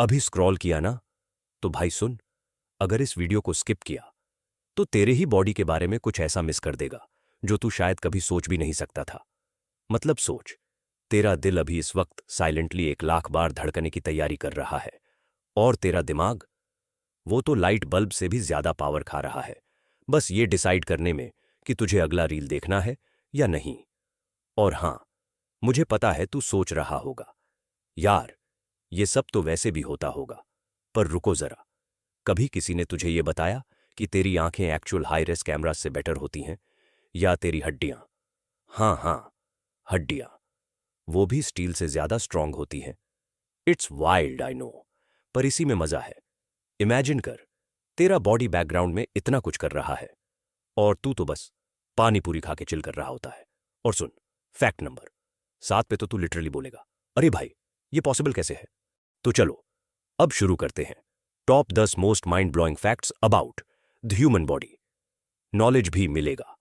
अभी स्क्रॉल किया ना? तो भाई सुन, अगर इस वीडियो को स्किप किया तो तेरे ही बॉडी के बारे में कुछ ऐसा मिस कर देगा जो तू शायद कभी सोच भी नहीं सकता था। मतलब सोच, तेरा दिल अभी इस वक्त साइलेंटली 1 लाख बार धड़कने की तैयारी कर रहा है, और तेरा दिमाग, वो तो लाइट बल्ब से भी ज्यादा पावर खा रहा है, बस ये डिसाइड करने में कि तुझे अगला रील देखना है या नहीं। और हां, मुझे पता है तू सोच रहा होगा, यार ये सब तो वैसे भी होता होगा, पर रुको जरा, कभी किसी ने तुझे ये बताया कि तेरी आंखें एक्चुअल हाई रेस कैमरा से बेटर होती हैं, या तेरी हड्डियां, हाँ हाँ, हड्डियां, वो भी स्टील से ज्यादा स्ट्रांग होती हैं? इट्स वाइल्ड आई नो, पर इसी में मजा है। इमेजिन कर, तेरा बॉडी बैकग्राउंड में इतना कुछ कर रहा है और तू तो बस पानी पूरी खा के चिल कर रहा होता है। और सुन, फैक्ट नंबर 7 पे तो तू लिटरली बोलेगा, अरे भाई ये पॉसिबल कैसे है? तो चलो अब शुरू करते हैं। Top 10 most mind blowing facts about the human body. Knowledge भी मिलेगा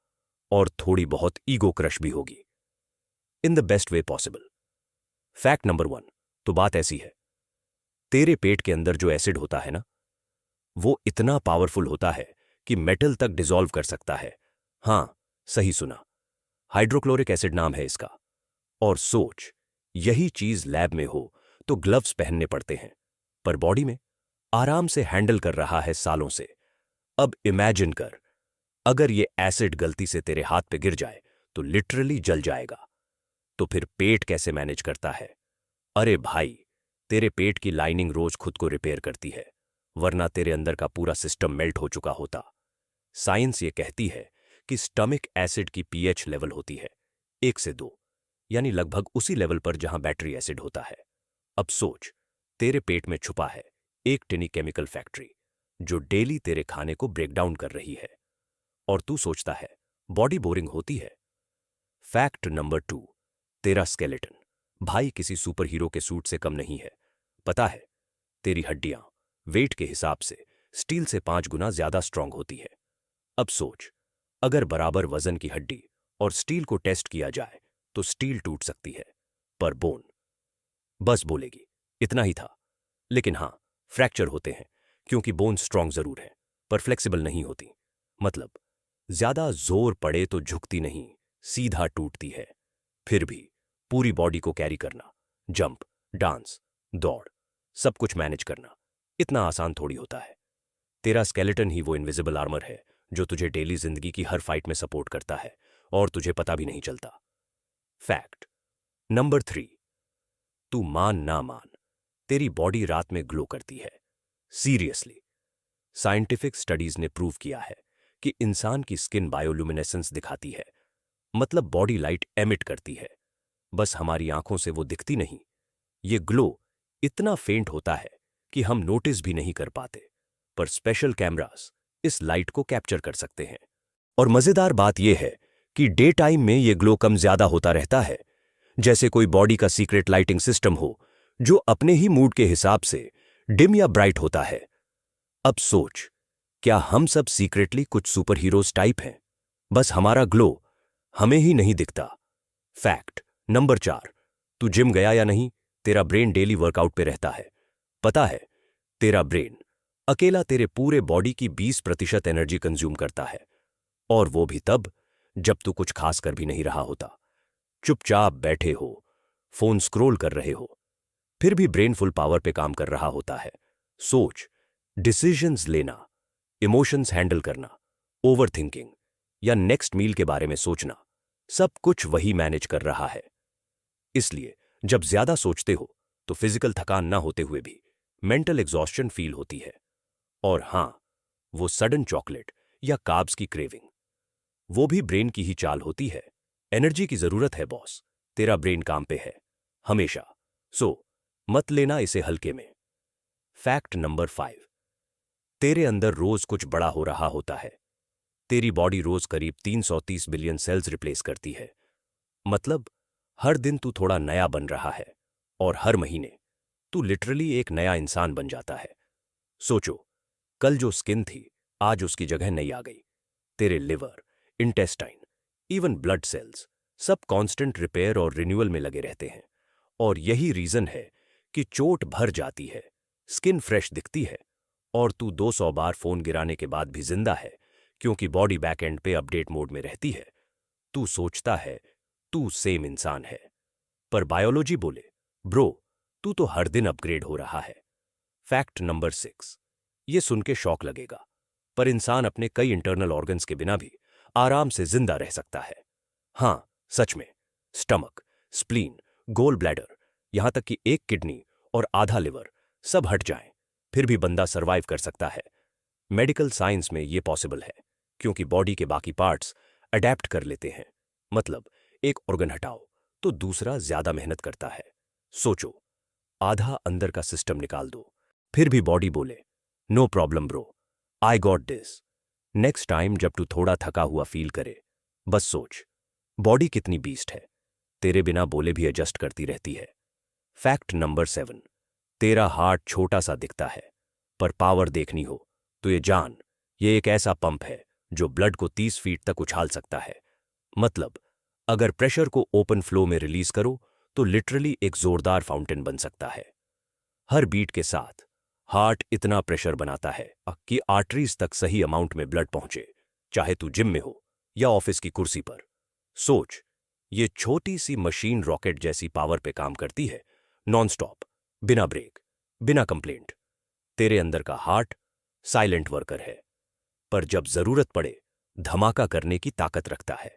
और थोड़ी बहुत ईगो क्रश भी होगी, in the best way possible. Fact number 1, तो बात ऐसी है, तेरे पेट के अंदर जो एसिड होता है ना, वो इतना पावरफुल होता है कि मेटल तक डिसॉल्व कर सकता है। हां, सही सुना, हाइड्रोक्लोरिक एसिड नाम है इसका। और सोच, यही चीज लैब में हो तो ग्लव्स पहनने पड़ते हैं, पर बॉडी में आराम से हैंडल कर रहा है सालों से। अब इमेजिन कर, अगर ये एसिड गलती से तेरे हाथ पे गिर जाए तो लिटरली जल जाएगा। तो फिर पेट कैसे मैनेज करता है? अरे भाई, तेरे पेट की लाइनिंग रोज खुद को रिपेयर करती है, वरना तेरे अंदर का पूरा सिस्टम मेल्ट हो चुका होता। साइंस ये कहती है कि स्टमक एसिड की पीएच लेवल होती है 1 से 2, यानी लगभग उसी लेवल पर जहां बैटरी एसिड होता है। अब सोच, तेरे पेट में छुपा है एक टिनी केमिकल फैक्ट्री जो डेली तेरे खाने को ब्रेक डाउन कर रही है, और तू सोचता है बॉडी बोरिंग होती है। फैक्ट नंबर 2, तेरा स्केलेटन भाई किसी सुपर हीरो के सूट से कम नहीं है। पता है, तेरी हड्डियां वेट के हिसाब से स्टील से 5 गुना ज्यादा स्ट्रांग होती है। अब सोच, अगर बराबर वजन की हड्डी और स्टील को टेस्ट किया जाए तो स्टील टूट सकती है, पर बोन बस बोलेगी इतना ही था। लेकिन हां, फ्रैक्चर होते हैं क्योंकि बोन स्ट्रांग जरूर है पर फ्लेक्सिबल नहीं होती। मतलब ज्यादा जोर पड़े तो झुकती नहीं, सीधा टूटती है। फिर भी पूरी बॉडी को कैरी करना, जंप, डांस, दौड़, सब कुछ मैनेज करना इतना आसान थोड़ी होता है। तेरा स्केलेटन ही वो इनविजिबल आर्मर है जो तुझे डेली जिंदगी की हर फाइट में सपोर्ट करता है और तुझे पता भी नहीं चलता। फैक्ट नंबर 3, तू मान ना मान, तेरी बॉडी रात में ग्लो करती है। सीरियसली, साइंटिफिक स्टडीज ने प्रूव किया है कि इंसान की स्किन बायोल्यूमिनेसेंस दिखाती है, मतलब बॉडी लाइट एमिट करती है, बस हमारी आंखों से वो दिखती नहीं। ये ग्लो इतना फेंट होता है कि हम नोटिस भी नहीं कर पाते, पर स्पेशल कैमरास इस लाइट को कैप्चर कर सकते हैं। और मजेदार बात यह है कि डे टाइम में ये ग्लो कम ज्यादा होता रहता है, जैसे कोई बॉडी का सीक्रेट लाइटिंग सिस्टम हो जो अपने ही मूड के हिसाब से डिम या ब्राइट होता है। अब सोच, क्या हम सब सीक्रेटली कुछ सुपर हीरोज टाइप हैं? बस हमारा ग्लो हमें ही नहीं दिखता। फैक्ट नंबर 4, तू जिम गया या नहीं, तेरा ब्रेन डेली वर्कआउट पे रहता है। पता है, तेरा ब्रेन अकेला तेरे पूरे बॉडी की 20% एनर्जी कंज्यूम करता है, और वो भी तब जब तू कुछ खास कर भी नहीं रहा होता। चुपचाप बैठे हो, फोन स्क्रॉल कर रहे हो, फिर भी ब्रेन फुल पावर पे काम कर रहा होता है। सोच, डिसीजंस लेना, इमोशंस हैंडल करना, ओवर थिंकिंग या नेक्स्ट मील के बारे में सोचना, सब कुछ वही मैनेज कर रहा है। इसलिए जब ज्यादा सोचते हो तो फिजिकल थकान ना होते हुए भी मेंटल एग्जॉस्शन फील होती है। और हां, वो सडन चॉकलेट या कार्ब्स की क्रेविंग, वो भी ब्रेन की ही चाल होती है। एनर्जी की जरूरत है बॉस, तेरा ब्रेन काम पे है हमेशा, सो मत लेना इसे हल्के में। फैक्ट नंबर 5, तेरे अंदर रोज कुछ बड़ा हो रहा होता है। तेरी बॉडी रोज करीब 330 बिलियन सेल्स रिप्लेस करती है। मतलब हर दिन तू थोड़ा नया बन रहा है, और हर महीने तू लिटरली एक नया इंसान बन जाता है। सोचो, कल जो स्किन थी आज उसकी जगह नई आ गई। तेरे liver, intestine, even blood cells सब कांस्टेंट रिपेयर और रिन्यूअल में लगे रहते हैं। और यही रीजन है कि चोट भर जाती है, स्किन फ्रेश दिखती है और तू 200 बार फोन गिराने के बाद भी जिंदा है क्योंकि बॉडी बैकएंड पे अपडेट मोड में रहती है। तू सोचता है तू सेम इंसान है, पर बायोलॉजी बोले ब्रो तू तो हर दिन अपग्रेड हो रहा है। फैक्ट नंबर 6, ये सुन के शौक लगेगा, पर इंसान अपने कई इंटरनल ऑर्गन्स के बिना भी आराम से जिंदा रह सकता है। हाँ, सच में। स्टमक, स्प्लीन, गोल ब्लैडर, यहां तक कि एक किडनी और आधा लिवर सब हट जाएं, फिर भी बंदा सरवाइव कर सकता है। मेडिकल साइंस में ये पॉसिबल है क्योंकि बॉडी के बाकी पार्ट्स अडेप्ट कर लेते हैं। मतलब एक ऑर्गन हटाओ तो दूसरा ज्यादा मेहनत करता है। सोचो, आधा अंदर का सिस्टम निकाल दो, फिर भी बॉडी बोले no problem bro, I got this. Next time जब तू थोड़ा थका हुआ फील करे, बस सोच बॉडी कितनी बीस्ट है, तेरे बिना बोले भी एडजस्ट करती रहती है। फैक्ट नंबर 7, तेरा हार्ट छोटा सा दिखता है, पर पावर देखनी हो तो ये जान, ये एक ऐसा पंप है जो ब्लड को 30 फीट तक उछाल सकता है। मतलब अगर प्रेशर को ओपन फ्लो में रिलीज करो तो लिटरली एक जोरदार फाउंटेन बन सकता है। हर बीट के साथ हार्ट इतना प्रेशर बनाता है कि आर्टरीज तक सही अमाउंट में ब्लड पहुंचे, चाहे तू जिम में हो या ऑफिस की कुर्सी पर। सोच, ये छोटी सी मशीन रॉकेट जैसी पावर पे काम करती है, नॉनस्टॉप, बिना ब्रेक, बिना कंप्लेंट। तेरे अंदर का हार्ट साइलेंट वर्कर है, पर जब जरूरत पड़े धमाका करने की ताकत रखता है।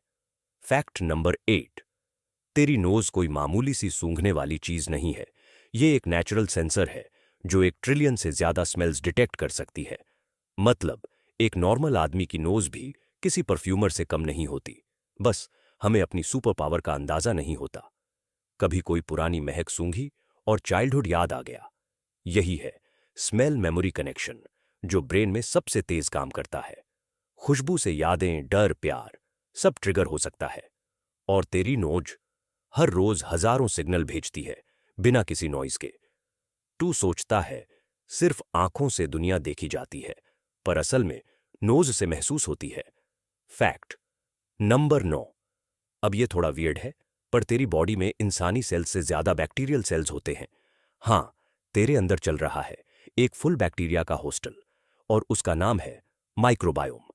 फैक्ट नंबर 8, तेरी नोज कोई मामूली सी सूंघने वाली चीज नहीं है, ये एक नेचुरल सेंसर है जो 1 ट्रिलियन से ज्यादा स्मेल्स डिटेक्ट कर सकती है। मतलब एक नॉर्मल आदमी की नोज भी किसी परफ्यूमर से कम नहीं होती, बस हमें अपनी सुपर पावर का अंदाजा नहीं होता। कभी कोई पुरानी महक सूंघी और चाइल्डहुड याद आ गया। यही है स्मेल मेमोरी कनेक्शन, जो ब्रेन में सबसे तेज काम करता है। खुशबू से यादें, डर, प्यार सब ट्रिगर हो सकता है। और तेरी नोज हर रोज हजारों सिग्नल भेजती है बिना किसी नॉइज के। तू सोचता है सिर्फ आंखों से दुनिया देखी जाती है, पर असल में नोज से महसूस होती है। फैक्ट नंबर 9, अब ये थोड़ा वियर्ड है, पर तेरी बॉडी में इंसानी सेल्स से ज्यादा बैक्टीरियल सेल्स होते हैं। हाँ, तेरे अंदर चल रहा है एक फुल बैक्टीरिया का हॉस्टल, और उसका नाम है माइक्रोबायोम।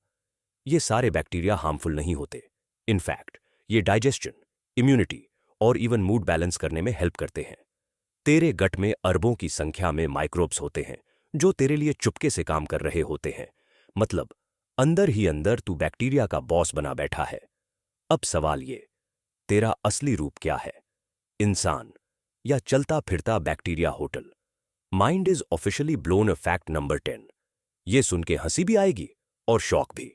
ये सारे बैक्टीरिया हार्मफुल नहीं होते। इनफैक्ट ये डाइजेशन, इम्यूनिटी और इवन मूड बैलेंस करने में हेल्प करते हैं। तेरे गट में अरबों की संख्या में माइक्रोब्स होते हैं जो तेरे लिए चुपके से काम कर रहे होते हैं। मतलब अंदर ही अंदर तू बैक्टीरिया का बॉस बना बैठा है। अब सवाल ये, तेरा असली रूप क्या है? इंसान या चलता फिरता bacteria hotel? Mind is officially blown a fact number 10। ये सुन के हंसी भी आएगी और शौक भी।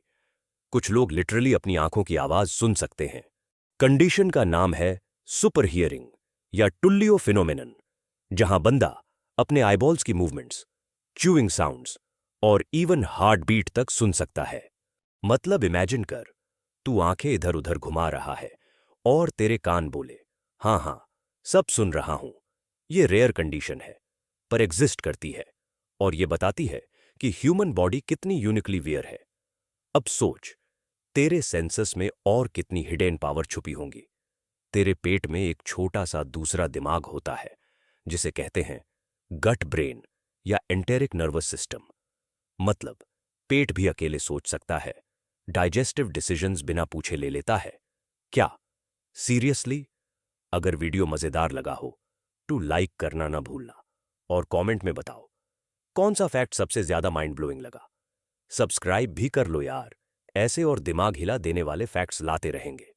कुछ लोग लिटरली अपनी आंखों की आवाज सुन सकते हैं। कंडीशन का नाम है सुपर हियरिंग या टुल्लियो फिनोमेनन, जहां बंदा अपने आईबॉल्स की मूवमेंट्स, च्यूइंग साउंड्स और इवन हार्ट बीट तक सुन सकता है। मतलब इमेजिन कर, तू आंखें इधर उधर घुमा रहा है और तेरे कान बोले हाँ हाँ सब सुन रहा हूं। ये रेयर कंडीशन है, पर एग्जिस्ट करती है, और ये बताती है कि ह्यूमन बॉडी कितनी यूनिकली वियर है। अब सोच, तेरे सेंसस में और कितनी हिडन पावर छुपी होंगी। तेरे पेट में एक छोटा सा दूसरा दिमाग होता है जिसे कहते हैं गट ब्रेन या एंटेरिक नर्वस सिस्टम। मतलब पेट भी अकेले सोच सकता है, डाइजेस्टिव डिसीजंस बिना पूछे ले लेता है। क्या सीरियसली? अगर वीडियो मजेदार लगा हो तो लाइक करना ना भूलना, और कमेंट में बताओ कौन सा फैक्ट सबसे ज्यादा माइंड ब्लोइंग लगा। सब्सक्राइब भी कर लो यार, ऐसे और दिमाग हिला देने वाले फैक्ट्स लाते रहेंगे।